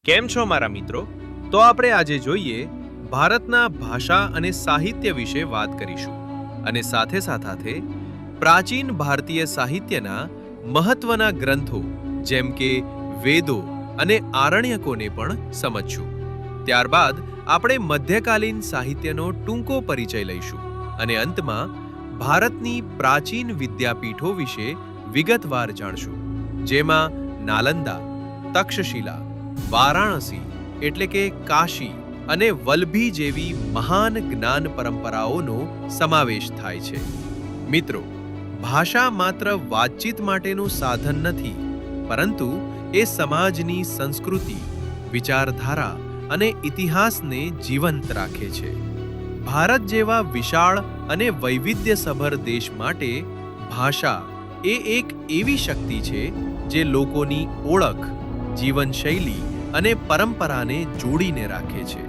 કેમ છો મારા મિત્રો? તો આપણે આજે જોઈએ ભારતના ભાષા અને સાહિત્ય વિશે વાત કરીશું અને સાથે પ્રાચીન ભારતીય સાહિત્યના મહત્વના ગ્રંથો જેમ કે વેદો અને આરણ્યકોને પણ સમજશું. ત્યારબાદ આપણે મધ્યકાલીન સાહિત્યનો ટૂંકો પરિચય લઈશું અને અંતમાં ભારતની પ્રાચીન વિદ્યાપીઠો વિશે વિગતવાર જાણશું, જેમાં નાલંદા, તક્ષશિલા, વારાણસી એટલે કે કાશી અને વલ્લભી જેવી મહાન જ્ઞાન પરંપરાઓનો સમાવેશ થાય છે. મિત્રો, ભાષા માત્ર વાતચીત માટેનું સાધન નથી, પરંતુ એ સમાજની સંસ્કૃતિ, વિચારધારા અને ઇતિહાસને જીવંત રાખે છે. ભારત જેવા વિશાળ અને વૈવિધ્યસભર દેશ માટે ભાષા એ એક એવી શક્તિ છે જે લોકોની ઓળખ, જીવનશૈલી અને પરંપરાને જોડીને રાખે છે.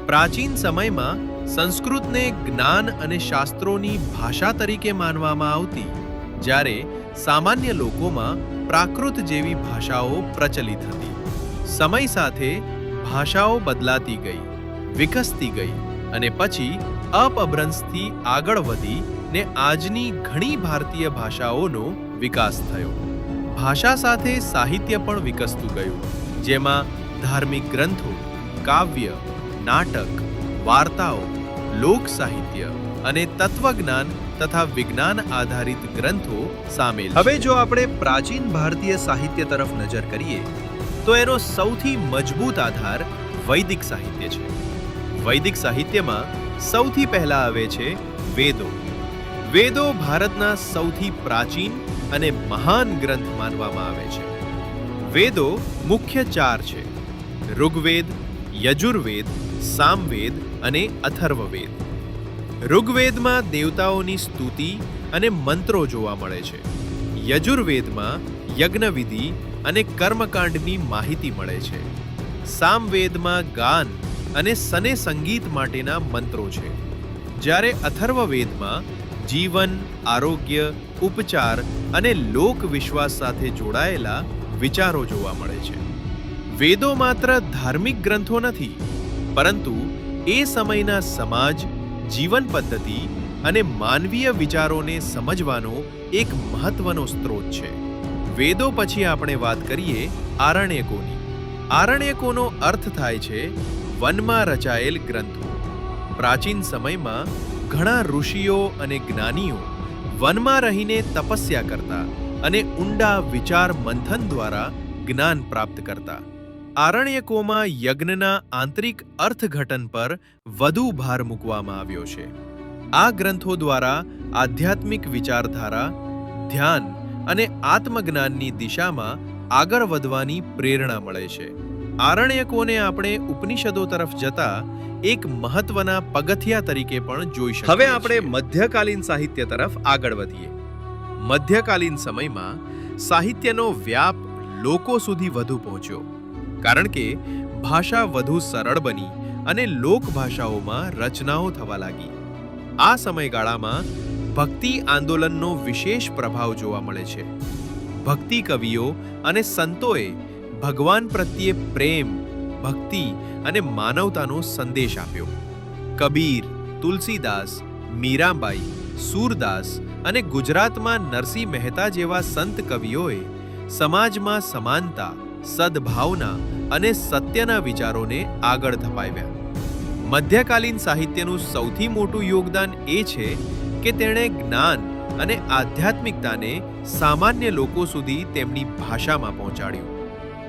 પ્રાચીન સમયમાં સંસ્કૃતને જ્ઞાન અને શાસ્ત્રોની ભાષા તરીકે માનવામાં આવતી, જ્યારે સામાન્ય લોકોમાં પ્રાકૃત જેવી ભાષાઓ પ્રચલિત હતી. સમય સાથે ભાષાઓ બદલાતી ગઈ, વિકસતી ગઈ અને પછી અપભ્રંશથી આગળ વધી ને આજની ઘણી ભારતીય ભાષાઓનો વિકાસ થયો. ભાષા સાથે સાહિત્ય પણ વિકસતું ગયું, જેમાં ધાર્મિક ગ્રંથો, કાવ્ય, નાટક, વાર્તાઓ, લોક સાહિત્ય અને તત્વજ્ઞાન તથા વિજ્ઞાન આધારિત ગ્રંથો સામેલ છે. હવે જો આપણે પ્રાચીન ભારતીય સાહિત્ય તરફ નજર કરીએ તો એનો સૌથી મજબૂત આધાર વૈદિક સાહિત્ય છે. વૈદિક સાહિત્યમાં સૌથી પહેલા આવે છે વેદો. વેદો ભારતના સૌથી પ્રાચીન અને મહાન ગ્રંથ માનવામાં આવે છે. વેદો મુખ્ય 4 છે: ઋગ્વેદ, યજુર્વેદ, સામવેદ અને અથર્વવેદ. ઋગ્વેદમાં દેવતાઓની સ્તુતિ અને મંત્રો જોવા મળે છે. યજુર્વેદમાં યજ્ઞવિધિ અને કર્મકાંડની માહિતી મળે છે. સામવેદમાં ગાન અને સને સંગીત માટેના મંત્રો છે, જ્યારે અથર્વવેદમાં જીવન, આરોગ્ય, ઉપચાર અને લોક વિશ્વાસ સાથે જોડાયેલા વિચારો જોવા મળે છે. વેદો માત્ર ધાર્મિક ગ્રંથો નથી, પરંતુ એ સમયના સમાજ, જીવન પદ્ધતિ અને માનવીય વિચારોને સમજવાનો એક મહત્વનો સ્ત્રોત છે. વેદો પછી આપણે વાત કરીએ આરણ્યકોની. આરણ્યકોનો અર્થ થાય છે વનમાં રચાયેલ ગ્રંથો. પ્રાચીન સમયમાં ઘણા ઋષિઓ અને જ્ઞાનીઓ વનમાં રહીને તપસ્યા કરતા અને ઊંડા વિચાર મંથન દ્વારા જ્ઞાન પ્રાપ્ત કરતા. આરણ્યકોમાં યજ્ઞના આંતરિક અર્થઘટન પર વધુ ભાર મૂકવામાં આવ્યો છે. આ ગ્રંથો દ્વારા આધ્યાત્મિક વિચારધારા, ધ્યાન અને આત્મજ્ઞાનની દિશામાં આગળ વધવાની પ્રેરણા મળે છે. આરણ્યકોને આપણે ઉપનિષદો તરફ જતા એક મહત્વના પગથિયા તરીકે પણ જોઈ શકીએ. હવે આપણે મધ્યકાલીન સાહિત્ય તરફ આગળ વધીએ. મધ્યકાલીન સમયમાં સાહિત્યનો વ્યાપ લોકો સુધી વધુ પહોંચ્યો, કારણ કે ભાષા વધુ સરળ બની અને લોકભાષાઓમાં રચનાઓ થવા લાગી. આ સમયગાળામાં ભક્તિ આંદોલનનો વિશેષ પ્રભાવ જોવા મળે છે. ભક્તિ કવિઓ અને સંતોએ ભગવાન પ્રત્યે પ્રેમ, ભક્તિ અને માનવતાનો સંદેશ આપ્યો. કબીર, તુલસીદાસ, મીરાબાઈ, સૂરદાસ અને ગુજરાતમાં નરસિંહ મહેતા જેવા સંત કવિઓએ સમાજમાં સમાનતા, સદભાવના અને સત્યના વિચારોને આગળ ધપાવ્યા. મધ્યકાલીન સાહિત્યનું સૌથી મોટું યોગદાન એ છે કે તેણે જ્ઞાન અને આધ્યાત્મિકતાને સામાન્ય લોકો સુધી તેમની ભાષામાં પહોંચાડ્યું.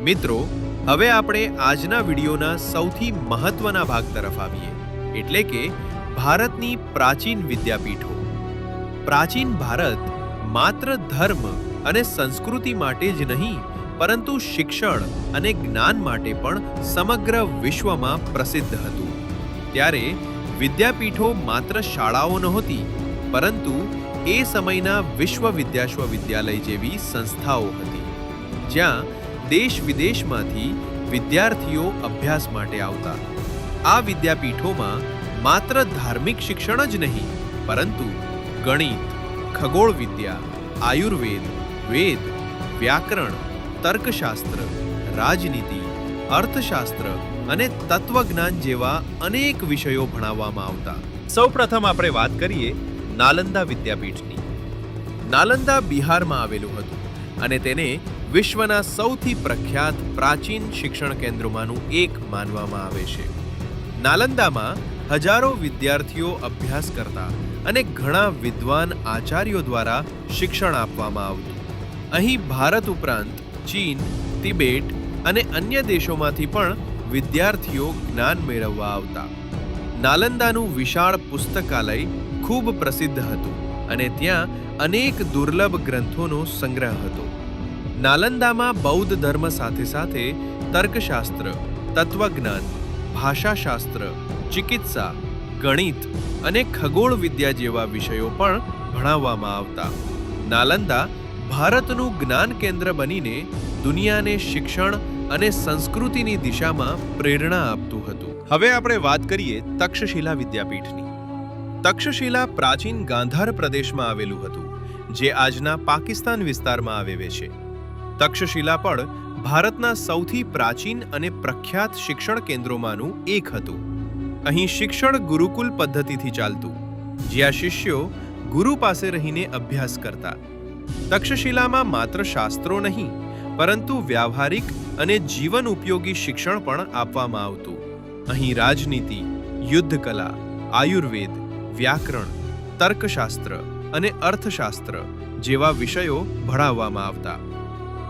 મિત્રો, હવે આપણે આજના વિડીયોના સૌથી મહત્વના ભાગ તરફ આવીએ, એટલે કે ભારતની પ્રાચીન વિદ્યાપીઠો. પ્રાચીન ભારત માત્ર ધર્મ અને સંસ્કૃતિ માટે જ નહીં, પરંતુ શિક્ષણ અને જ્ઞાન માટે પણ સમગ્ર વિશ્વમાં પ્રસિદ્ધ હતું. ત્યારે વિદ્યાપીઠો માત્ર શાળાઓ નહોતી, પરંતુ એ સમયના વિશ્વવિદ્યાલય જેવી સંસ્થાઓ હતી, જ્યાં દેશ વિદેશમાંથી વિદ્યાર્થીઓ અભ્યાસ માટે આવતા. આ વિદ્યાપીઠોમાં માત્ર ધાર્મિક શિક્ષણ જ નહીં, પરંતુ ગણિત, ખગોળ વિદ્યા, આયુર્વેદ, વેદ, વ્યાકરણ, તર્કશાસ્ત્ર, રાજનીતિ, અર્થશાસ્ત્ર અને તત્વજ્ઞાન જેવા અનેક વિષયો ભણાવવામાં આવતા. સૌપ્રથમ આપણે વાત કરીએ નાલંદા વિદ્યાપીઠની. નાલંદા બિહારમાં આવેલું હતું અને તેને વિશ્વના સૌથી પ્રખ્યાત પ્રાચીન શિક્ષણ કેન્દ્રોમાંનું એક માનવામાં આવે છે. નાલંદામાં હજારો વિદ્યાર્થીઓ અભ્યાસ કરતા અને ઘણા વિદ્વાન આચાર્યો દ્વારા શિક્ષણ આપવામાં આવતું. અહીં ભારત ઉપરાંત ચીન, તિબેટ અને અન્ય દેશોમાંથી પણ વિદ્યાર્થીઓ જ્ઞાન મેળવવા આવતા. નાલંદાનું વિશાળ પુસ્તકાલય ખૂબ પ્રસિદ્ધ હતું અને ત્યાં અનેક દુર્લભ ગ્રંથોનો સંગ્રહ હતો. નાલંદામાં બૌદ્ધ ધર્મ સાથે સાથે તર્કશાસ્ત્ર, તત્વજ્ઞાન, ભાષાશાસ્ત્ર, ચિકિત્સા, ગણિત અને ખગોળ વિદ્યા જેવા વિષયો પણ ભણાવવામાં આવતા. નાલંદા ભારતનું જ્ઞાન કેન્દ્ર બનીને દુનિયાને શિક્ષણ અને સંસ્કૃતિની દિશામાં પ્રેરણા આપતું હતું. હવે આપણે વાત કરીએ તક્ષશિલા વિદ્યાપીઠની. તક્ષશિલા પ્રાચીન ગાંધાર પ્રદેશમાં આવેલું હતું, જે આજના પાકિસ્તાન વિસ્તારમાં આવેલું છે. તક્ષશિલા પણ ભારતના સૌથી પ્રાચીન અને પ્રખ્યાત શિક્ષણ કેન્દ્રોમાંનું એક હતું. અહીં શિક્ષણ ગુરુકુલ પદ્ધતિથી ચાલતું, જ્યાં શિષ્યો ગુરુ પાસે રહીને અભ્યાસ કરતા. તક્ષશિલામાં માત્ર શાસ્ત્રો નહીં, પરંતુ વ્યાવહારિક અને જીવન ઉપયોગી શિક્ષણ પણ આપવામાં આવતું. અહીં રાજનીતિ, યુદ્ધકલા, આયુર્વેદ, વ્યાકરણ, તર્કશાસ્ત્ર અને અર્થશાસ્ત્ર જેવા વિષયો ભણાવવામાં આવતા.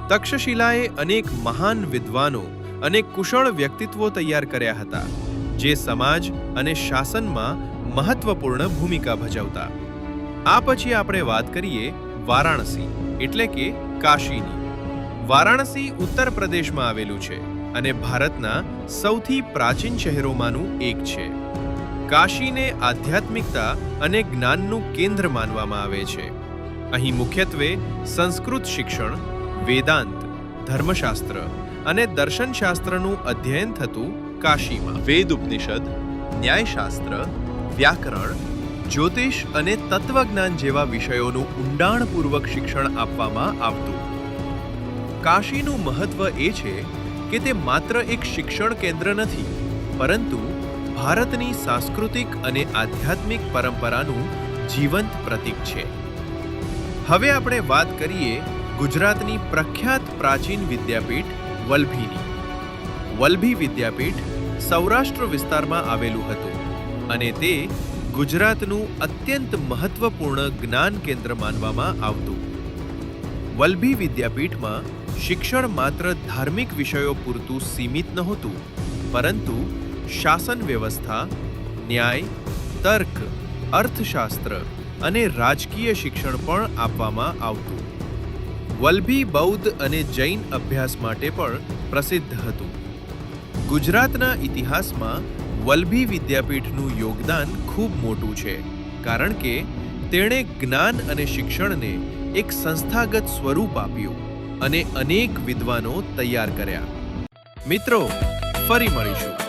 તક્ષશિલાએ અનેક મહાન વિદ્વાનો અને કુશળ વ્યક્તિત્વો તૈયાર કર્યા હતા, જે સમાજ અને શાસનમાં મહત્વપૂર્ણ ભૂમિકા ભજવતા. આ પછી આપણે વાત કરીએ વારાણસી એટલે કે કાશીની. વારાણસી ઉત્તર પ્રદેશમાં આવેલું છે અને ભારતના સૌથી પ્રાચીન શહેરોમાંનું એક છે. કાશીને આધ્યાત્મિકતા અને જ્ઞાનનું કેન્દ્ર માનવામાં આવે છે. અહીં મુખ્યત્વે સંસ્કૃત શિક્ષણ, વેદાંત, ધર્મશાસ્ત્ર અને દર્શનશાસ્ત્રનું અધ્યયન થતું. કાશીમાં વેદ, ઉપનિષદ, ન્યાયશાસ્ત્ર, વ્યાકરણ, જ્યોતિષ અને તત્વજ્ઞાન જેવા વિષયોનું ઊંડાણપૂર્વક શિક્ષણ આપવામાં આવતું. કાશીનું મહત્વ એ છે કે તે માત્ર એક શિક્ષણ કેન્દ્ર નથી, પરંતુ ભારતની સાંસ્કૃતિક અને આધ્યાત્મિક પરંપરાનું જીવંત પ્રતીક છે. હવે આપણે વાત કરીએ ગુજરાતની પ્રખ્યાત પ્રાચીન વિદ્યાપીઠ વલભીની. વલભી વિદ્યાપીઠ સૌરાષ્ટ્ર વિસ્તારમાં આવેલું હતું અને તે ગુજરાતનું અત્યંત મહત્વપૂર્ણ જ્ઞાન કેન્દ્ર માનવામાં આવતું. વલભી વિદ્યાપીઠમાં શિક્ષણ માત્ર ધાર્મિક વિષયો પૂરતું સીમિત નહોતું, પરંતુ શાસન વ્યવસ્થા, ન્યાય, તર્ક, અર્થશાસ્ત્ર અને રાજકીય શિક્ષણ પણ આપવામાં આવતું. વલભી બૌદ્ધ અને જૈન અભ્યાસ માટે પણ પ્રસિદ્ધ હતું. ગુજરાતના ઇતિહાસમાં વલભી વિદ્યાપીઠનું યોગદાન ખૂબ મોટું છે, કારણ કે તેણે જ્ઞાન અને શિક્ષણને એક સંસ્થાગત સ્વરૂપ આપ્યું અને અનેક વિદ્વાનો તૈયાર કર્યા. મિત્રો, ફરી મળીશું.